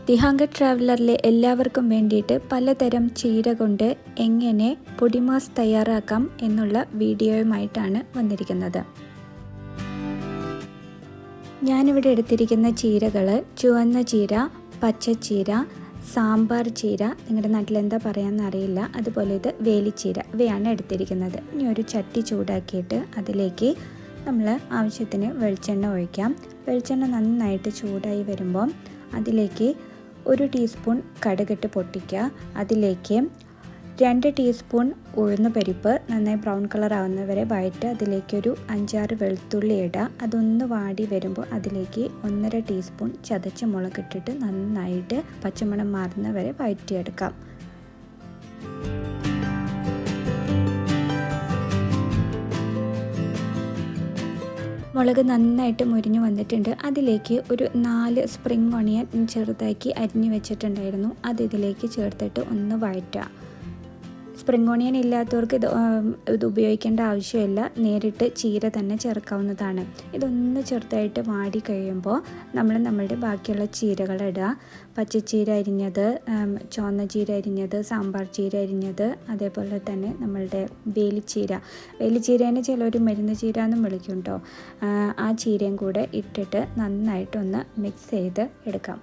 The hunger ട്രാവലറിലെ എല്ലാവർക്കും വേണ്ടിയിട്ട് പലതരം ചീര കൊണ്ട് എങ്ങനെ പൊടിമാസ് തയ്യാറാക്കാം എന്നുള്ള വീഡിയോയുമായിട്ടാണ് വന്നിരിക്കുന്നത്. ഞാനിവിടെ എടുത്തിരിക്കുന്ന ചീരകൾ ചുവന്ന ചീര, പച്ചച്ചീര, സാമ്പാർ ചീര, നിങ്ങളുടെ നാട്ടിൽ എന്താ പറയാമെന്ന് അറിയില്ല, അതുപോലെ ഇത് വേലിച്ചീര, ഇവയാണ് എടുത്തിരിക്കുന്നത്. ഇനി ഒരു ചട്ടി ചൂടാക്കിയിട്ട് അതിലേക്ക് നമ്മൾ ആവശ്യത്തിന് വെളിച്ചെണ്ണ ഒഴിക്കാം. വെളിച്ചെണ്ണ നന്നായിട്ട് ചൂടായി വരുമ്പോൾ അതിലേക്ക് 1 ടീസ്പൂൺ കടുകിട്ട് പൊട്ടിക്കുക. അതിലേക്ക് 2 ടീസ്പൂൺ ഉഴുന്ന് പരിപ്പ് നന്നായി ബ്രൗൺ കളർ ആവുന്നവരെ വഴറ്റുക. അതിലേക്കൊരു 5-6 വെളുത്തുള്ളി ഇടുക. അതൊന്ന് വാടി വരുമ്പോൾ അതിലേക്ക് 1.5 ടീസ്പൂൺ ചതച്ച മുളകിട്ടിട്ട് നന്നായിട്ട് പച്ചമണം മാറുന്നവരെ വഴറ്റിയെടുക്കാം. മുളക് നന്നായിട്ട് മുരിഞ്ഞു വന്നിട്ടുണ്ട്. അതിലേക്ക് ഒരു 4 സ്പ്രിംഗ് ഓണിയൻ ചെറുതാക്കി അരിഞ്ഞു വെച്ചിട്ടുണ്ടായിരുന്നു. അത് ഇതിലേക്ക് ചേർത്തിട്ട് ഒന്ന് വഴറ്റുക. സ്പ്രിംഗ് ഓണിയൻ ഇല്ലാത്തവർക്ക് ഇത് ഉപയോഗിക്കേണ്ട ആവശ്യമില്ല, നേരിട്ട് ചീര തന്നെ ചേർക്കാവുന്നതാണ്. ഇതൊന്ന് ചെറുതായിട്ട് വാടി കഴിയുമ്പോൾ നമ്മളുടെ ബാക്കിയുള്ള ചീരകൾ ഇടുക. പച്ചച്ചീര അരിഞ്ഞത്, ചുവന്ന ചീര അരിഞ്ഞത്, സാമ്പാർ ചീര അരിഞ്ഞത്, അതേപോലെ തന്നെ നമ്മളുടെ വേലിച്ചീരേനെ ചിലർ മരുന്ന് ചീര എന്നും വിളിക്കും കേട്ടോ. ആ ചീരയും കൂടെ ഇട്ടിട്ട് നന്നായിട്ടൊന്ന് മിക്സ് ചെയ്ത് എടുക്കാം.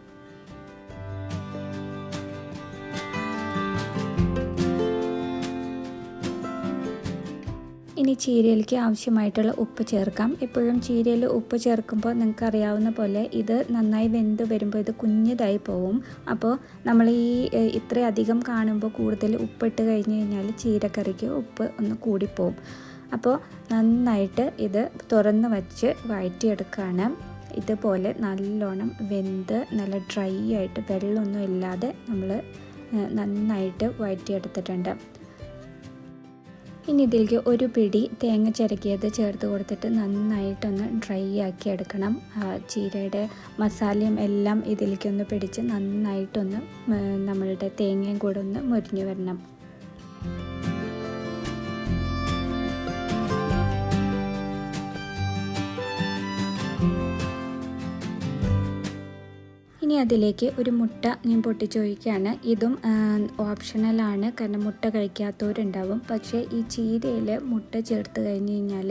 ഇനി ചീരയിലേക്ക് ആവശ്യമായിട്ടുള്ള ഉപ്പ് ചേർക്കാം. എപ്പോഴും ചീരയിൽ ഉപ്പ് ചേർക്കുമ്പോൾ നിങ്ങൾക്ക് അറിയാവുന്ന പോലെ ഇത് നന്നായി വെന്ത് വരുമ്പോൾ ഇത് കുഞ്ഞതായി പോവും. അപ്പോൾ നമ്മൾ ഇത്രയധികം കാണുമ്പോൾ കൂടുതൽ ഉപ്പിട്ട് കഴിഞ്ഞ് കഴിഞ്ഞാൽ ചീരക്കറിക്ക് ഉപ്പ് ഒന്ന് കൂടിപ്പോവും. അപ്പോൾ നന്നായിട്ട് ഇത് തുറന്ന് വച്ച് വഴറ്റിയെടുക്കുകയാണ്. ഇതുപോലെ നല്ലോണം വെന്ത് നല്ല ഡ്രൈ ആയിട്ട് വെള്ളമൊന്നും ഇല്ലാതെ നമ്മൾ നന്നായിട്ട് വഴറ്റിയെടുത്തിട്ടുണ്ട്. ഇനി ഇതിലേക്ക് 1 പിടി തേങ്ങ ചിരകിയത് ചേർത്ത് കൊടുത്തിട്ട് നന്നായിട്ടൊന്ന് ഡ്രൈ ആക്കി എടുക്കണം. ചീരയുടെ മസാലയും എല്ലാം ഇതിലേക്കൊന്ന് പിടിച്ച് നന്നായിട്ടൊന്ന് നമ്മളുടെ തേങ്ങയും കൂടെ ഒന്ന് മുരിഞ്ഞു വരണം. ഇനി അതിലേക്ക് ഒരു മുട്ട ഞാൻ പൊട്ടിച്ചൊഴിക്കുകയാണ്. ഇതും ഓപ്ഷണലാണ്, കാരണം മുട്ട കഴിക്കാത്തവരുണ്ടാവും. പക്ഷേ ഈ ചീരയിൽ മുട്ട ചേർത്ത് കഴിഞ്ഞ് കഴിഞ്ഞാൽ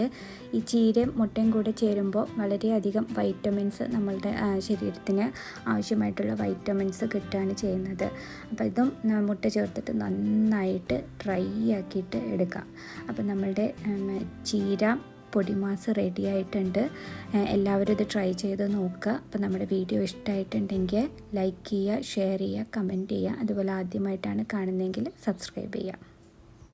ഈ ചീരയും മുട്ടയും കൂടെ ചേരുമ്പോൾ വളരെയധികം വൈറ്റമിൻസ് നമ്മളുടെ ശരീരത്തിന് ആവശ്യമായിട്ടുള്ള വൈറ്റമിൻസ് കിട്ടുകയാണ് ചെയ്യുന്നത്. അപ്പോൾ ഇതും മുട്ട ചേർത്തിട്ട് നന്നായിട്ട് ഡ്രൈ ആക്കിയിട്ട് എടുക്കാം. അപ്പോൾ നമ്മളുടെ ചീര പൊടിമാസ് റെഡി ആയിട്ടുണ്ട്. എല്ലാവരും ഇത് ട്രൈ ചെയ്ത് നോക്കുക. അപ്പോൾ നമ്മുടെ വീഡിയോ ഇഷ്ടമായിട്ടുണ്ടെങ്കിൽ ലൈക്ക് ചെയ്യുക, ഷെയർ ചെയ്യുക, കമൻറ്റ് ചെയ്യുക. അതുപോലെ ആദ്യമായിട്ടാണ് കാണുന്നതെങ്കിൽ സബ്സ്ക്രൈബ് ചെയ്യുക.